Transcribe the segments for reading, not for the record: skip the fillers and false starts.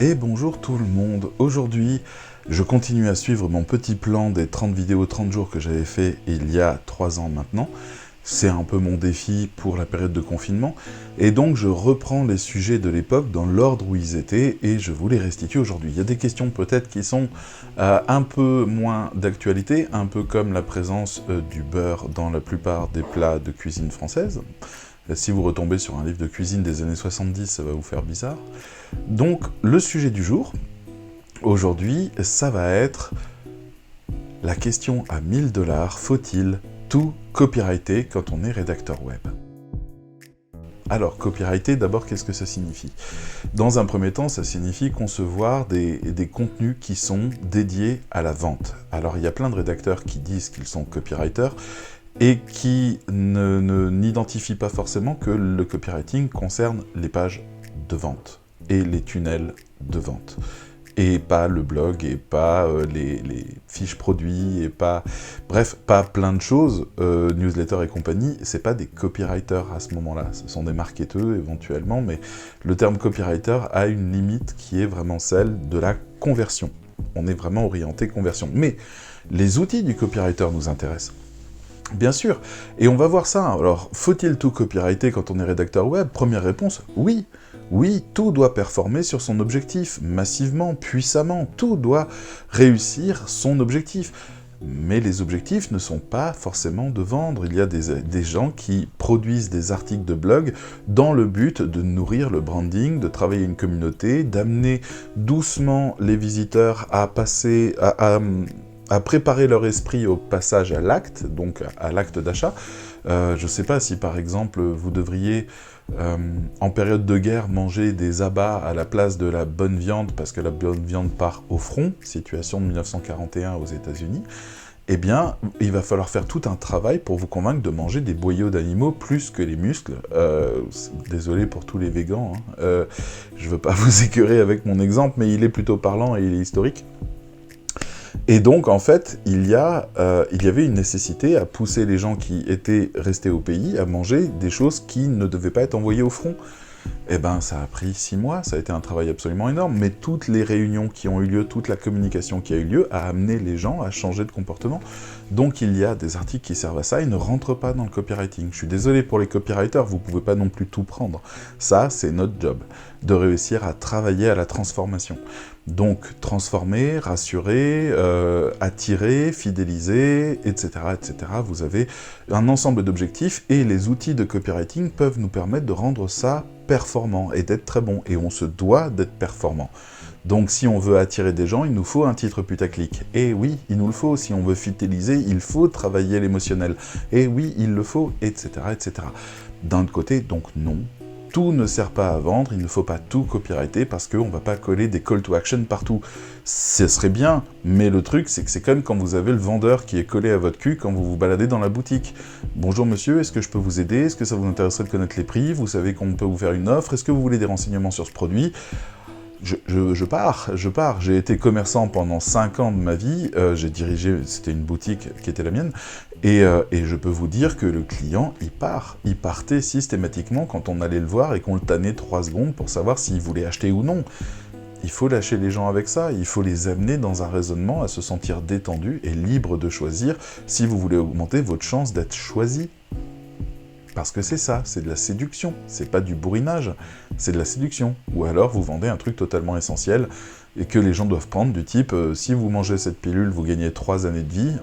Et bonjour tout le monde. Aujourd'hui, je continue à suivre mon petit plan des 30 vidéos 30 jours que j'avais fait il y a 3 ans maintenant. C'est un peu mon défi pour la période de confinement. Et donc je reprends les sujets de l'époque dans l'ordre où ils étaient et je vous les restitue aujourd'hui. Il y a des questions peut-être qui sont un peu moins d'actualité, un peu comme la présence du beurre dans la plupart des plats de cuisine française. Si vous retombez sur un livre de cuisine des années 70, ça va vous faire bizarre. Donc, le sujet du jour, aujourd'hui, ça va être la question à 1000 $, faut-il tout copyrighter quand on est rédacteur web? Alors, copyrighter, d'abord, qu'est-ce que ça signifie? Dans un premier temps, ça signifie concevoir des contenus qui sont dédiés à la vente. Alors, il y a plein de rédacteurs qui disent qu'ils sont copywriters, et qui n'identifient pas forcément que le copywriting concerne les pages de vente, et les tunnels de vente, et pas le blog, et pas les fiches produits, et pas... Bref, pas plein de choses, newsletter et compagnie, c'est pas des copywriters à ce moment-là, ce sont des marketeurs éventuellement, mais le terme copywriter a une limite qui est vraiment celle de la conversion. On est vraiment orienté conversion. Mais les outils du copywriter nous intéressent. Bien sûr, et on va voir ça. Alors, faut-il tout copyrighter quand on est rédacteur web? Première réponse, oui. Oui, tout doit performer sur son objectif, massivement, puissamment, tout doit réussir son objectif. Mais les objectifs ne sont pas forcément de vendre. Il y a des gens qui produisent des articles de blog dans le but de nourrir le branding, de travailler une communauté, d'amener doucement les visiteurs à passer... à préparer leur esprit au passage à l'acte, donc à l'acte d'achat. Je ne sais pas si par exemple vous devriez, en période de guerre, manger des abats à la place de la bonne viande, parce que la bonne viande part au front, situation de 1941 aux États-Unis, eh bien, il va falloir faire tout un travail pour vous convaincre de manger des boyaux d'animaux plus que les muscles. Désolé pour tous les végans, hein. Je ne veux pas vous écœurer avec mon exemple, mais il est plutôt parlant et il est historique. Et donc, en fait, il y avait une nécessité à pousser les gens qui étaient restés au pays à manger des choses qui ne devaient pas être envoyées au front. Eh ben, ça a pris 6 mois, ça a été un travail absolument énorme, mais toutes les réunions qui ont eu lieu, toute la communication qui a eu lieu, a amené les gens à changer de comportement. Donc il y a des articles qui servent à ça, ils ne rentrent pas dans le copywriting. Je suis désolé pour les copywriters, vous ne pouvez pas non plus tout prendre. Ça, c'est notre job, de réussir à travailler à la transformation. Donc, transformer, rassurer, attirer, fidéliser, etc., etc. Vous avez un ensemble d'objectifs, et les outils de copywriting peuvent nous permettre de rendre ça performant, et d'être très bon, et on se doit d'être performant. Donc si on veut attirer des gens, il nous faut un titre putaclic. Et oui, il nous le faut. Si on veut fidéliser, il faut travailler l'émotionnel. Et oui, il le faut, etc., etc. D'un autre côté, donc non. Tout ne sert pas à vendre, il ne faut pas tout copyrighter parce qu'on ne va pas coller des call to action partout. Ce serait bien, mais le truc, c'est que c'est comme quand vous avez le vendeur qui est collé à votre cul quand vous vous baladez dans la boutique. Bonjour monsieur, est-ce que je peux vous aider? Est-ce que ça vous intéresserait de connaître les prix? Vous savez qu'on peut vous faire une offre? Est-ce que vous voulez des renseignements sur ce produit? Je pars. J'ai été commerçant pendant 5 ans de ma vie, j'ai dirigé, c'était une boutique qui était la mienne, et je peux vous dire que le client, il part. Il partait systématiquement quand on allait le voir et qu'on le tannait 3 secondes pour savoir s'il voulait acheter ou non. Il faut lâcher les gens avec ça, il faut les amener dans un raisonnement à se sentir détendu et libre de choisir si vous voulez augmenter votre chance d'être choisi. Parce que c'est ça, c'est de la séduction, c'est pas du bourrinage, c'est de la séduction. Ou alors vous vendez un truc totalement essentiel et que les gens doivent prendre du type si vous mangez cette pilule, vous gagnez 3 années de vie,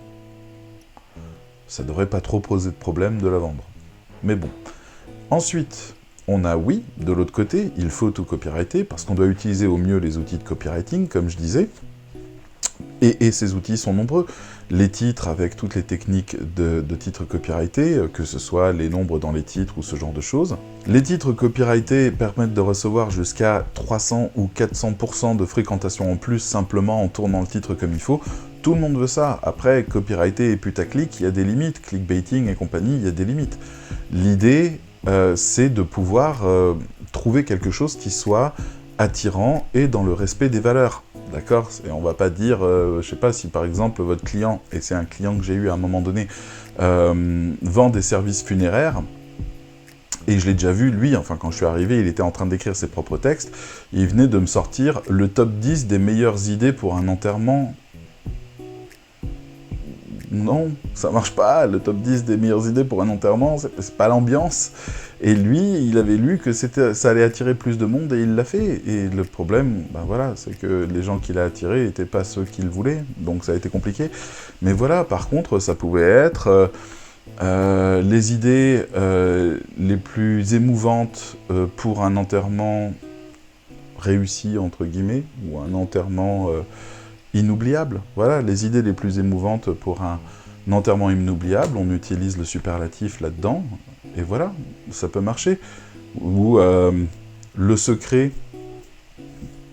ça devrait pas trop poser de problème de la vendre. Mais bon. Ensuite, on a oui, de l'autre côté, il faut tout copyrighter parce qu'on doit utiliser au mieux les outils de copywriting, comme je disais. Et ces outils sont nombreux. Les titres avec toutes les techniques de titres copyrightés, que ce soit les nombres dans les titres ou ce genre de choses. Les titres copyrightés permettent de recevoir jusqu'à 300 ou 400% de fréquentation en plus simplement en tournant le titre comme il faut. Tout le monde veut ça. Après, copyrighté et putaclic, il y a des limites. Clickbaiting et compagnie, il y a des limites. L'idée, c'est de pouvoir trouver quelque chose qui soit attirant et dans le respect des valeurs. D'accord? Et on va pas dire, je sais pas, si par exemple votre client, et c'est un client que j'ai eu à un moment donné, vend des services funéraires, Et je l'ai déjà vu, lui, enfin quand je suis arrivé, il était en train d'écrire ses propres textes, il venait de me sortir le top 10 des meilleures idées pour un enterrement. Non, ça marche pas, le top 10 des meilleures idées pour un enterrement, c'est pas l'ambiance. Et lui, il avait lu que ça allait attirer plus de monde et il l'a fait. Et le problème, ben voilà, c'est que les gens qu'il a attirés n'étaient pas ceux qu'il voulait, donc ça a été compliqué. Mais voilà, par contre, ça pouvait être les idées les plus émouvantes pour un enterrement réussi, entre guillemets, ou un enterrement inoubliable. Voilà, les idées les plus émouvantes pour un enterrement inoubliable, on utilise le superlatif là-dedans, et voilà, ça peut marcher. Ou le secret,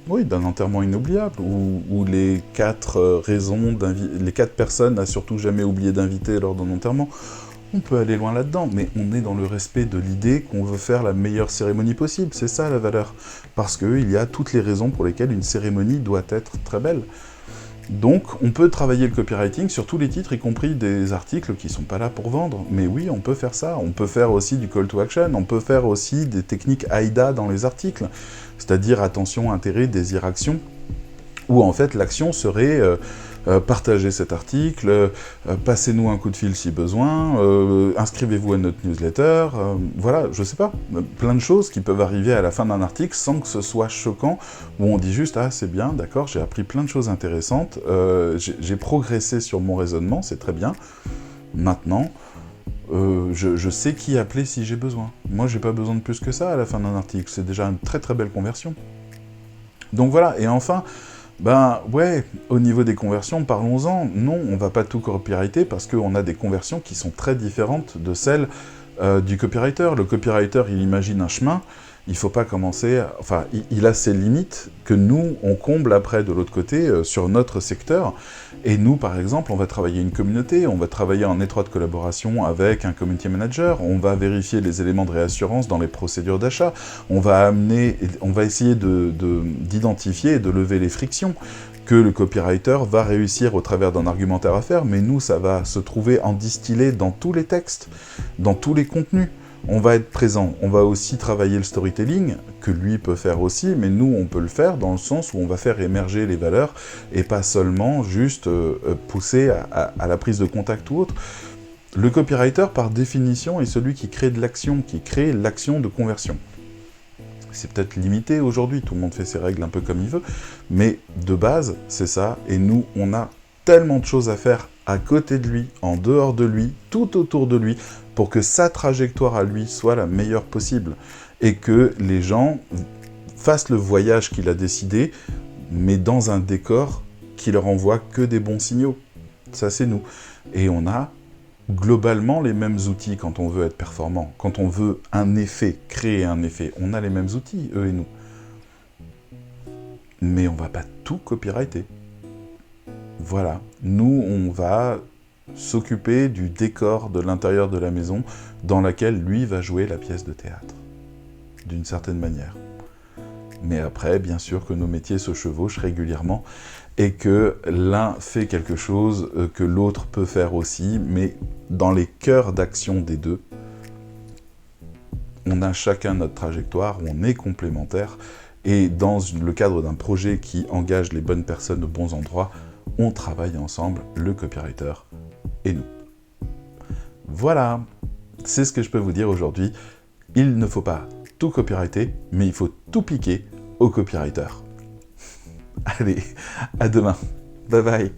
oui, d'un enterrement inoubliable, ou les 4 les 4 personnes à surtout jamais oublier d'inviter lors d'un enterrement. On peut aller loin là-dedans, mais on est dans le respect de l'idée qu'on veut faire la meilleure cérémonie possible, c'est ça la valeur. Parce qu'il y a toutes les raisons pour lesquelles une cérémonie doit être très belle. Donc, on peut travailler le copywriting sur tous les titres, y compris des articles qui sont pas là pour vendre. Mais oui, on peut faire ça. On peut faire aussi du call to action, on peut faire aussi des techniques AIDA dans les articles, c'est-à-dire attention, intérêt, désir, action, où en fait l'action serait partagez cet article, passez-nous un coup de fil si besoin, inscrivez-vous à notre newsletter, voilà, je sais pas, plein de choses qui peuvent arriver à la fin d'un article sans que ce soit choquant, où on dit juste « Ah, c'est bien, d'accord, j'ai appris plein de choses intéressantes, j'ai progressé sur mon raisonnement, c'est très bien, maintenant, je sais qui appeler si j'ai besoin. Moi, j'ai pas besoin de plus que ça à la fin d'un article, c'est déjà une très très belle conversion. » Donc voilà, et enfin, ben ouais, au niveau des conversions, parlons-en. Non, on va pas tout copywriter parce qu'on a des conversions qui sont très différentes de celles du copywriter. Le copywriter, il imagine un chemin, il faut pas commencer... Enfin, il a ses limites que nous, on comble après de l'autre côté sur notre secteur. Et nous, par exemple, on va travailler une communauté, on va travailler en étroite collaboration avec un community manager, on va vérifier les éléments de réassurance dans les procédures d'achat, on va essayer d'identifier et de lever les frictions que le copywriter va réussir au travers d'un argumentaire à faire, mais nous, ça va se trouver en distillé dans tous les textes, dans tous les contenus. On va être présent, on va aussi travailler le storytelling, que lui peut faire aussi, mais nous, on peut le faire dans le sens où on va faire émerger les valeurs, et pas seulement juste pousser à la prise de contact ou autre. Le copywriter, par définition, est celui qui crée de l'action, qui crée l'action de conversion. C'est peut-être limité aujourd'hui, tout le monde fait ses règles un peu comme il veut, mais de base, c'est ça, et nous, on a tellement de choses à faire à côté de lui, en dehors de lui, tout autour de lui, pour que sa trajectoire à lui soit la meilleure possible, et que les gens fassent le voyage qu'il a décidé, mais dans un décor qui leur envoie que des bons signaux. Ça, c'est nous. Et on a globalement les mêmes outils quand on veut être performant. Quand on veut un effet, créer un effet, on a les mêmes outils, eux et nous. Mais on va pas tout copywriter. Voilà. Nous, on va s'occuper du décor de l'intérieur de la maison dans laquelle lui va jouer la pièce de théâtre, d'une certaine manière. Mais après, bien sûr que nos métiers se chevauchent régulièrement et que l'un fait quelque chose que l'autre peut faire aussi, mais dans les cœurs d'action des deux, on a chacun notre trajectoire, on est complémentaires, et dans le cadre d'un projet qui engage les bonnes personnes aux bons endroits, on travaille ensemble, le copywriter et nous. Voilà, c'est ce que je peux vous dire aujourd'hui. Il ne faut pas tout copywriter, mais il faut tout piquer au copywriter. Allez, à demain. Bye bye.